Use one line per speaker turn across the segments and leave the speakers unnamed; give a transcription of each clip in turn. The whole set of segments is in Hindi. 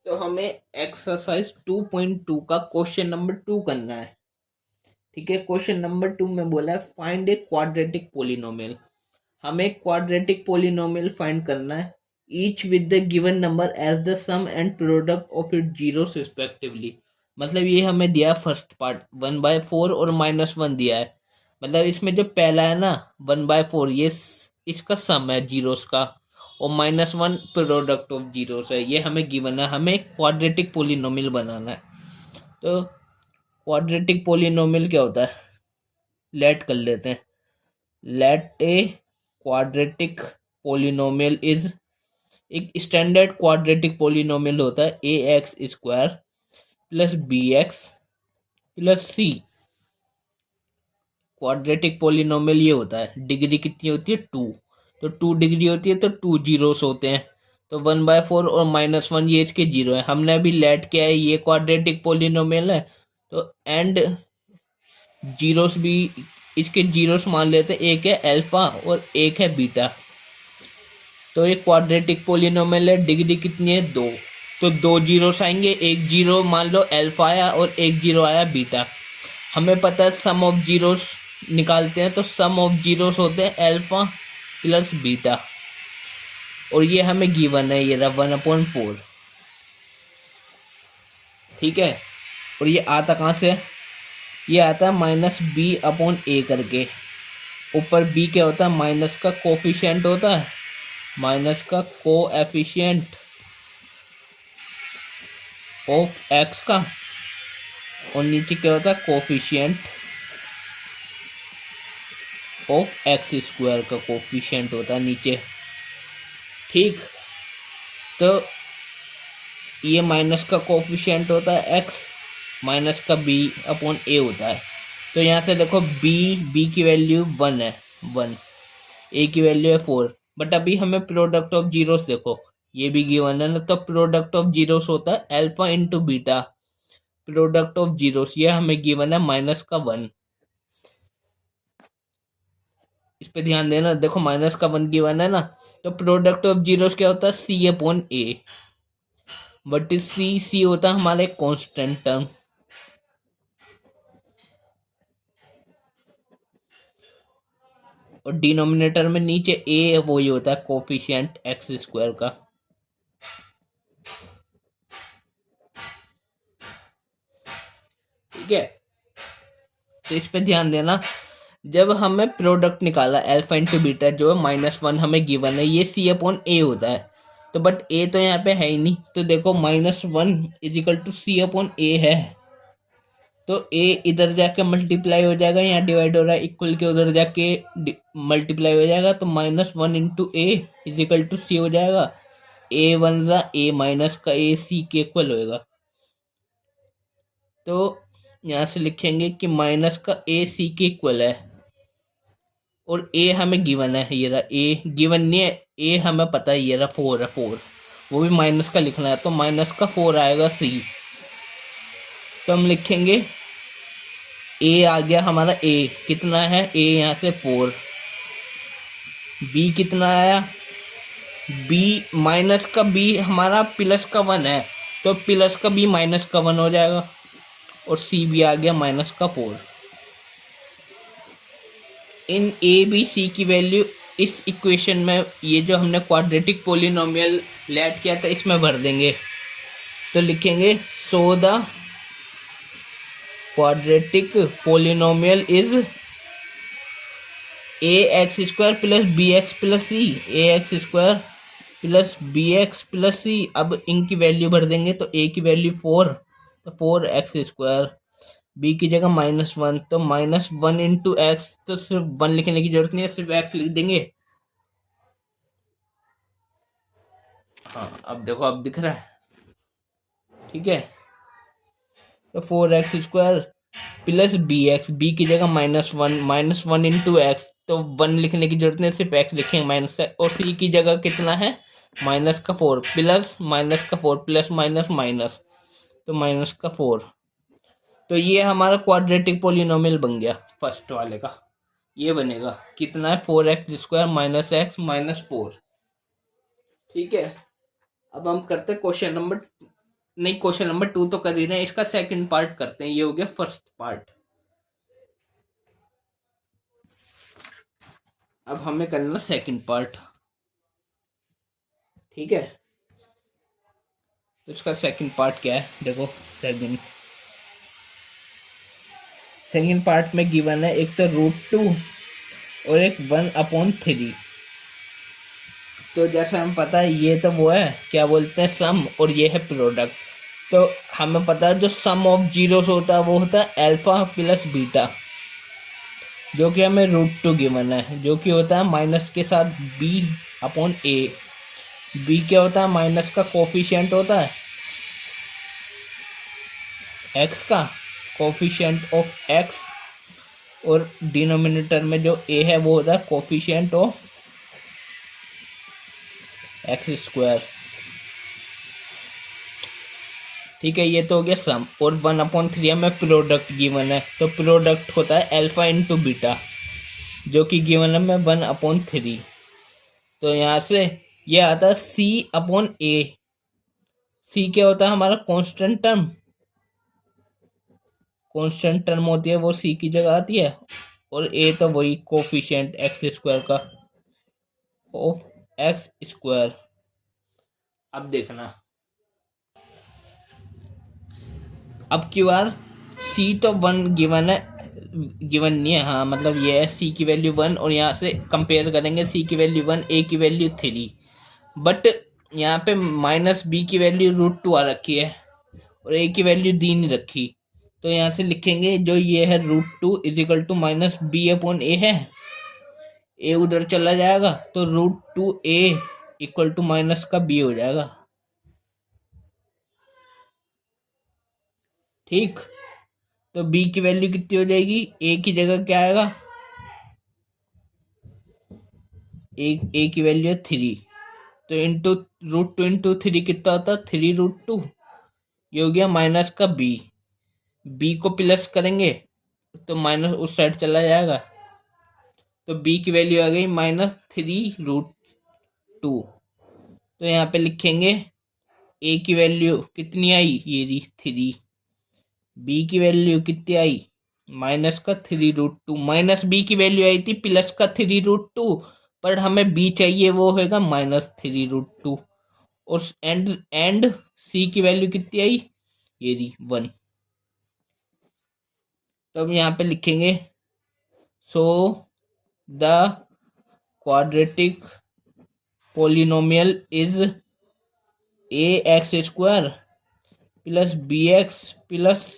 तो हमें एक्सरसाइज 2.2 का क्वेश्चन नंबर 2 करना है। ठीक है, क्वेश्चन नंबर 2 में बोला है फाइंड ए क्वाड्रेटिक पोलिनोमियल। हमें क्वाड्रेटिक पोलिनोमियल फाइंड करना है, each with the given number as the sum and product of it zeros respectively. मतलब ये हमें दिया फर्स्ट पार्ट 1/4 और -1 दिया है। मतलब इसमें जो पहला है ना 1/4 ये इसका सम है जीरोस का, और -1 प्रोडक्ट ऑफ जीरोस है। ये हमें गिवन है, हमें क्वाड्रेटिक पोलिनोमियल बनाना है। तो क्वाड्रेटिक पोलिनोमियल क्या होता है, लेट कर लेते हैं। Let a quadratic polynomial is, एक स्टैंडर्ड क्वाड्रेटिक पोलिनोमियल होता है ax² plus bx plus c। Quadratic polynomial ये होता है, डिग्री कितनी होती है 2, तो 2 डिग्री होती है तो 2 जीरोस होते हैं। तो 1/4 और -1 ये इसके जीरो है। हमने अभी लेट किया है, ये क्वाड्रेटिक पोलिनोमियल है, तो एंड जीरोस भी इसके जीरोस मान लेते हैं, एक है अल्फा और एक है बीटा। तो ये क्वाड्रेटिक पोलिनोमियल है, डिग्री कितनी है 2, तो 2 जीरोस आएंगे, एक जीरो मान लो अल्फा आया और एक जीरो आया बीटा। हमें पता है सम ऑफ जीरोस निकालते हैं, तो सम ऑफ जीरोस होते हैं अल्फा प्लस बीटा, और ये हमें गिवन है, ये रहा 1/4। ठीक है, और ये आता कहाँ से है, ये आता है -b/a करके। ऊपर b क्या होता है, माइनस का कोफिशिएंट होता है, माइनस का कोएफिशिएंट ऑफ x का, और नीचे क्या होता है, कोफिशिएंट ऑफ x² का कोफिशिएंट होता है नीचे। ठीक, तो ये माइनस का कोफिशिएंट होता है x, माइनस का b/a होता है। तो यहाँ से देखो b की वैल्यू 1 है, 1, a की वैल्यू है 4, बट अभी हमें प्रोडक्ट ऑफ जीरोस देखो, ये भी गिवन है ना, तो प्रोडक्ट ऑफ जीरोस होता है alpha into beta. Product of zeros ये हमें गिवन है -1। इस पे ध्यान देना, देखो -1 गिवन है ना, तो प्रोडक्ट ऑफ जीरोस क्या होता है, c/a, बट सी होता है हमारा एक कांस्टेंट टर्म। और डिनोमिनेटर में नीचे a वही होता है कोफिशिएंट x² का। ठीक है, तो इस पे ध्यान देना, जब हमें प्रोडक्ट निकाला अल्फा इंटू बीटा, जो है -1 हमें गिवन है, ये c/a होता है। तो बट a तो यहाँ पे है ही नहीं, तो देखो -1 = c/a है, तो a इधर जाके मल्टीप्लाई हो जाएगा, यहाँ डिवाइड हो रहा है इक्वल के, उधर जाके मल्टीप्लाई हो जाएगा, तो -1 × a = c हो जाएगा। a1 ज़ा a माइनस का a c के इक्वल होएगा। तो यहाँ से लिखेंगे कि माइनस का a c के इक्वल है, और a हमें गिवन है, ये रहा a गिवन नहीं है, a हमें पता है, ये रहा 4 है, 4 वो भी माइनस का लिखना है, तो माइनस का 4 आएगा c। तो हम लिखेंगे a आ गया हमारा, a कितना है, a यहाँ से 4, b कितना आया, b माइनस का b हमारा प्लस का 1 है, तो प्लस का b माइनस का 1 हो जाएगा, और c भी आ गया -4। इन a b c की वैल्यू इस इक्वेशन में, ये जो हमने क्वाड्रेटिक पोलिनोमियल लेट किया था इसमें भर देंगे। तो लिखेंगे so the quadratic polynomial is ax² plus bx plus c, ax² plus bx plus c। अब इनकी वैल्यू भर देंगे, तो a की वैल्यू 4, तो 4x², b की जगह -1, तो -1 इंटू एक्स, तो सिर्फ 1 लिखने की जरूरत नहीं है, सिर्फ x लिख देंगे। हाँ, अब देखो, अब दिख रहा है। ठीक है, तो 4x² प्लस b की जगह -1 इंटू एक्स, तो 1 लिखने की जरूरत नहीं, सिर्फ x लिखेंगे माइनस से, और c की जगह कितना है, -4 प्लस -4 प्लस माइनस माइनस, तो -4। तो ये हमारा क्वाड्रेटिक पोलिनोमियल बन गया फर्स्ट वाले का। ये बनेगा कितना है, 4x² - x - 4। ठीक है, अब हम करते हैं क्वेश्चन नंबर नहीं, क्वेश्चन नंबर 2 तो कर ही रहे हैं, इसका सेकंड पार्ट करते हैं। ये हो गया फर्स्ट पार्ट। अब हमें करना सेकंड पार्ट, ठीक है। तो इसका सेकंड पार्ट क्या है, देखो। सेकंड पार्ट में गिवन है एक तो √2 और एक 1/3। तो जैसा हमें पता है ये तो वो है, क्या बोलते हैं, सम, और ये है प्रोडक्ट। तो हमें पता है जो सम ऑफ जीरोस होता है वो होता है अल्फा प्लस बीटा, जो कि हमें √2 गिवन है, जो कि होता है माइनस के साथ b/a। b क्या होता है, माइनस का कोफिशिएंट होता है x का, कोफिशिएंट ऑफ x, और डिनोमिनेटर में जो a है वो होता है कोफिशिएंट ऑफ x²। ठीक है, ये तो हो गया सम। और 1/3 में प्रोडक्ट गिवन है, तो प्रोडक्ट होता है अल्फा इंटू बीटा, जो कि गिवन है में 1/3। तो यहाँ से ये आता है c/a। c क्या होता है हमारा कांस्टेंट टर्म, कांस्टेंट टर्म होती है वो c की जगह आती है, और a तो वही कोफिशिएंट x² का ऑफ x²। अब देखना, अब की बार c तो 1 गिवन है, गिवन नहीं है, हाँ मतलब ये है c की वैल्यू 1, और यहाँ से कंपेयर करेंगे c की वैल्यू 1, a की वैल्यू 3। बट यहाँ पे माइनस b की वैल्यू √2 आ रखी है और a की वैल्यू दी नहीं रखी। तो यहाँ से लिखेंगे जो ये है √2 = माइनस b/a है, a उधर चला जाएगा तो √2a = माइनस का b हो जाएगा। ठीक, तो b की वैल्यू कितनी हो जाएगी, a की जगह क्या आएगा, a की वैल्यू है 3, तो इंटू √2 इंटू 3 कितना होता है, 3√2। ये हो गया माइनस का b को प्लस करेंगे तो माइनस उस साइड चला जाएगा, तो b की वैल्यू आ गई -3√2। तो यहाँ पे लिखेंगे a की वैल्यू कितनी आई, ये रही 3, b की वैल्यू कितनी आई, माइनस का 3√2। माइनस b की वैल्यू आई थी प्लस का 3√2, पर हमें b चाहिए वो होगा -3√2। और एंड c की वैल्यू कितनी आई, ये रही 1। तो हम यहाँ पे लिखेंगे so the quadratic polynomial is ax² plus bx plus c।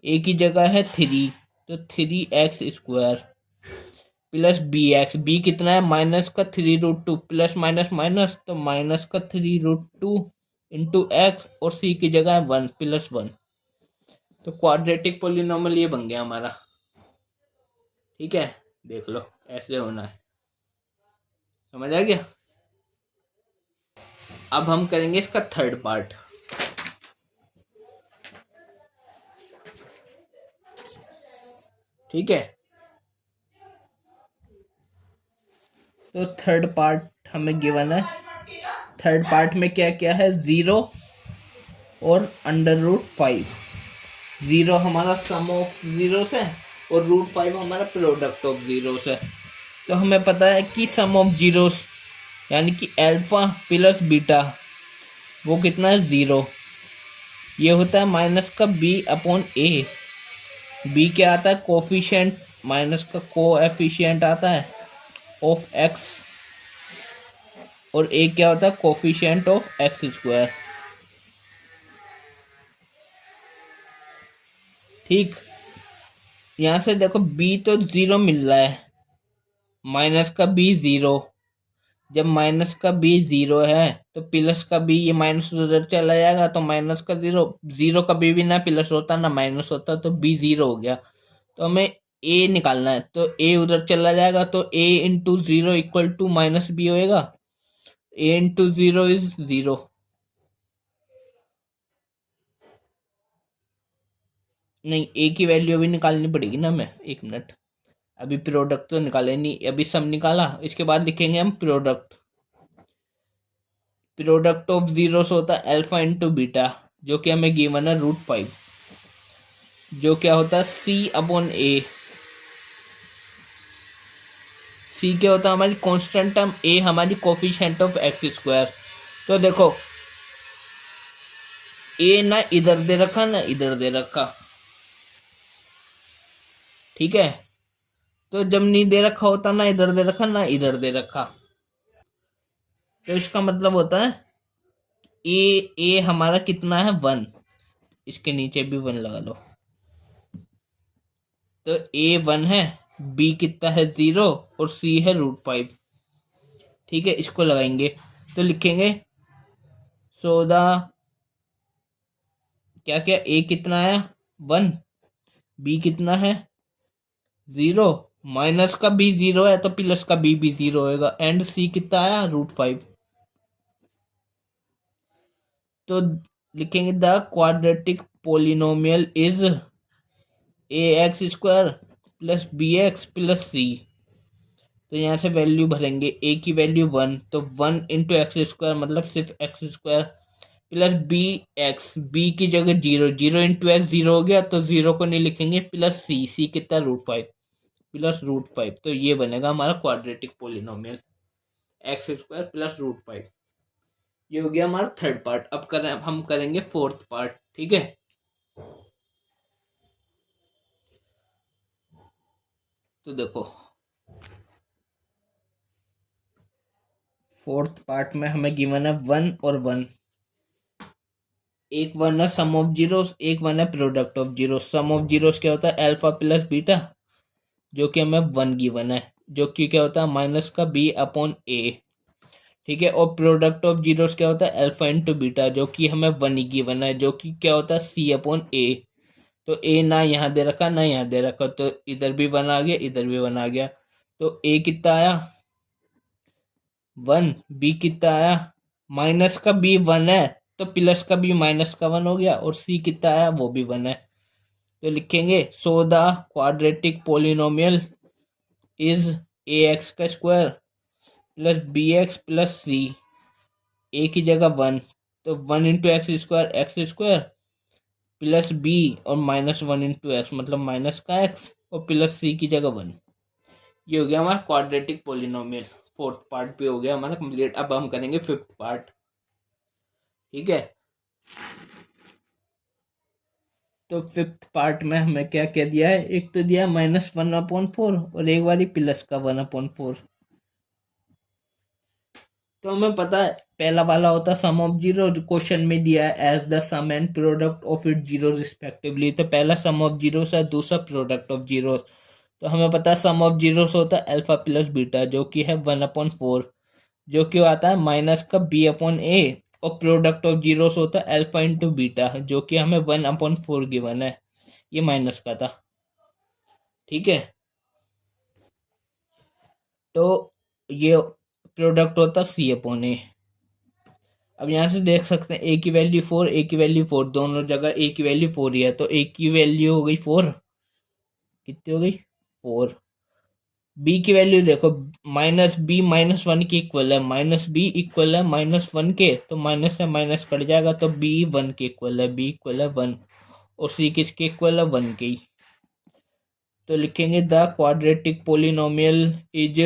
a की जगह है 3, तो 3x² प्लस bx, b कितना है माइनस का 3√2, प्लस माइनस माइनस तो माइनस का 3√2 इंटू x, और c की जगह है 1 प्लस 1। तो क्वाड्रेटिक पोलिनोमियल ये बन गया हमारा। ठीक है, देख लो ऐसे होना है, समझ आ गया। अब हम करेंगे इसका थर्ड पार्ट। ठीक है, तो थर्ड पार्ट हमें गिवन है। थर्ड पार्ट में क्या क्या है, 0 और √5। 0 हमारा सम ऑफ जीरोस है और √5 हमारा प्रोडक्ट ऑफ जीरोस है। तो हमें पता है कि सम ऑफ जीरोस यानी कि अल्फा प्लस बीटा वो कितना है, 0। ये होता है माइनस का b/a। b क्या आता है, कोफिशिएंट, माइनस का कोएफिशिएंट आता है ऑफ x, और a क्या होता है, कोफिशिएंट ऑफ x²। ठीक, यहां से देखो b तो 0 मिल रहा है, माइनस का b 0। जब माइनस का b 0 है तो प्लस का b, ये माइनस उधर चला जाएगा तो माइनस का 0, 0 का b भी ना प्लस होता ना माइनस होता, तो b 0 हो गया। तो हमें a निकालना है, तो a उधर चला जाएगा तो a इंटू 0 = माइनस b होएगा। a into 0 is 0। नहीं, a की वैल्यू अभी निकालनी पड़ेगी ना हमें, एक मिनट। अभी प्रोडक्ट तो निकाले नहीं, अभी सम निकाला, इसके बाद लिखेंगे हम प्रोडक्ट। प्रोडक्ट ऑफ जीरोस होता है अल्फा इंटू बीटा, जो कि हमें गिवन है √5, जो क्या होता है C/A। सी क्या होता है हमारी कांस्टेंट टर्म, ए हमारी कोफिशिएंट ऑफ एक्स स्क्वायर। तो देखो ए ना इधर दे रखा ना इधर दे रखा, ठीक है। तो जब नहीं दे रखा होता ना इधर दे रखा ना इधर दे रखा, तो इसका मतलब होता है ए हमारा कितना है 1, इसके नीचे भी 1 लगा लो। तो ए 1 है, बी कितना है 0 और सी है √5, ठीक है। इसको लगाएंगे तो लिखेंगे सो क्या क्या, ए कितना आया 1, बी कितना है 0, माइनस का बी 0 है तो प्लस का बी भी 0 होएगा, एंड सी कितना आया √5। तो लिखेंगे the quadratic polynomial is ax² + bx + c। तो यहाँ से वैल्यू भरेंगे, ए की वैल्यू 1, तो 1 × x² मतलब सिर्फ x² प्लस बी की जगह 0, 0 × x 0 हो गया तो 0 को नहीं लिखेंगे, प्लस सी कितना √5 प्लस √5। तो ये बनेगा हमारा क्वाड्रेटिक पोलिनोमियल x² प्लस √5। ये हो गया हमारा थर्ड पार्ट। अब हम करेंगे फोर्थ पार्ट, ठीक है। तो देखो फोर्थ पार्ट में हमें गिवन है 1 और 1, एक 1 है सम ऑफ जीरोस, एक 1 है product of zero. Sum of zeros क्या होता है अल्फा प्लस बीटा, जो कि हमें 1 गिवन है, जो कि क्या होता है माइनस का b/a, ठीक है। और प्रोडक्ट ऑफ जीरोस क्या होता है अल्फा इंटू बीटा, जो कि हमें 1 ही गिवन है, जो कि क्या होता है c/a। तो ए ना यहाँ दे रखा ना यहाँ दे रखा, तो इधर भी 1 आ गया इधर भी 1 आ गया। तो ए कितना आया 1, बी कितना आया माइनस का बी 1 है तो प्लस का बी माइनस का 1 हो गया, और सी कितना आया वो भी 1 है। तो लिखेंगे so the quadratic polynomial is ax² + bx + c। ए की जगह 1, तो 1 × x² प्लस बी और -1 × x मतलब माइनस का x, और प्लस सी की जगह 1। ये हो गया हमारा क्वाड्रेटिक पोलिनोमियल। फोर्थ पार्ट भी हो गया हमारा कंप्लीट। अब हम करेंगे फिफ्थ पार्ट, ठीक है। तो फिफ्थ पार्ट में हमें क्या क्या दिया है, एक तो दिया -1/4 और एक बारी प्लस का 1/4। तो हमें पता है पहला वाला होता सम ऑफ जीरो, जो क्वेश्चन में दिया है as the sum and product of it zero respectively. तो पहला सम ऑफ जीरो है, दूसरा प्रोडक्ट ऑफ जीरो। तो हमें पता है सम ऑफ जीरोस होता है अल्फा प्लस बीटा, जो कि है 1/4, जो कि आता है माइनस का b/a। और प्रोडक्ट ऑफ जीरोस होता है अल्फा इंटू बीटा, जो कि हमें 1/4 गिवन है, ये माइनस का था, ठीक है। तो ये प्रोडक्ट होता है c/a। अब यहाँ से देख सकते हैं ए की वैल्यू 4, ए की वैल्यू 4, दोनों जगह ए की वैल्यू 4 ही है, तो ए की वैल्यू हो गई 4, कितनी हो गई 4। बी की वैल्यू देखो -b -1 के इक्वल है, -b इक्वल है -1 के, तो माइनस से माइनस कट जाएगा, तो b 1 के इक्वल है, b इक्वल है 1, और c किसके इक्वल है 1 के ही। तो लिखेंगे the quadratic polynomial is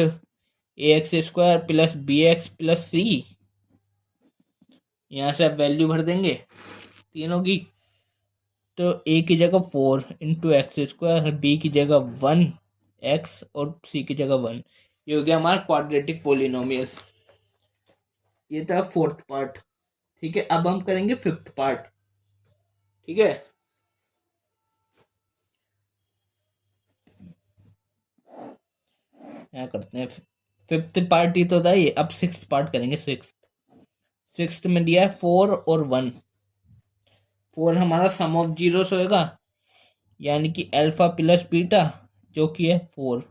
ax² + bx + c। यहाँ से आप वैल्यू भर देंगे तीनों की। तो ए की जगह 4 × x², बी की जगह 1 x और सी की जगह 1। ये हो गया हमारा क्वाड्रेटिक पोलिनोमियल। ये था फोर्थ पार्ट, ठीक है। अब हम करेंगे फिफ्थ पार्ट, ठीक है। क्या करते हैं, फिफ्थ पार्ट ही तो था ये। अब सिक्स्थ पार्ट करेंगे। सिक्स्थ में दिया है 4 और 1। 4 हमारा सम ऑफ जीरोस होएगा, यानी कि अल्फा प्लस बीटा, जो कि है 4,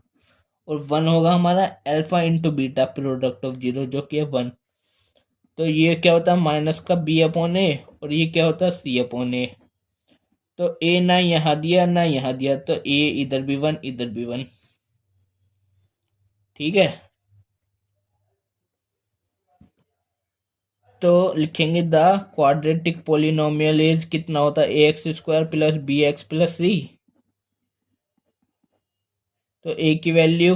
और 1 होगा हमारा alpha into beta product of zero, जो कि है 1। तो ये क्या होता है माइनस का b/a, और ये क्या होता है c/a। तो ए ना यहाँ दिया ना यहाँ दिया, तो ए इधर भी 1 इधर भी 1, ठीक है। तो लिखेंगे द क्वाड्रेटिक पोलिनोमियल इज कितना होता है ax² प्लस bx+c। तो a की वैल्यू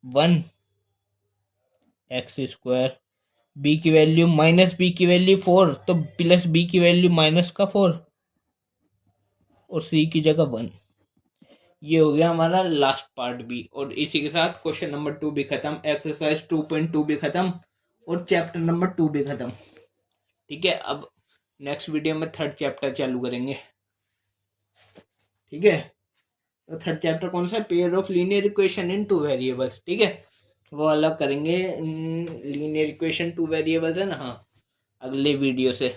1 x², b की वैल्यू माइनस b की वैल्यू 4 तो प्लस b की वैल्यू -4 और c की जगह 1। ये हो गया हमारा लास्ट पार्ट भी, और इसी के साथ क्वेश्चन नंबर 2 भी खत्म, एक्सरसाइज 2.2 भी खत्म और चैप्टर नंबर 2 भी खत्म। ठीक है, अब नेक्स्ट वीडियो में थर्ड चैप्टर चालू करेंगे। ठीक है, तो थर्ड चैप्टर कौन सा है? Pair of linear equation in two variables. ठीक है, वो अलग करेंगे। लीनियर इक्वेशन टू वेरिएबल्स है ना, हाँ, अगले वीडियो से।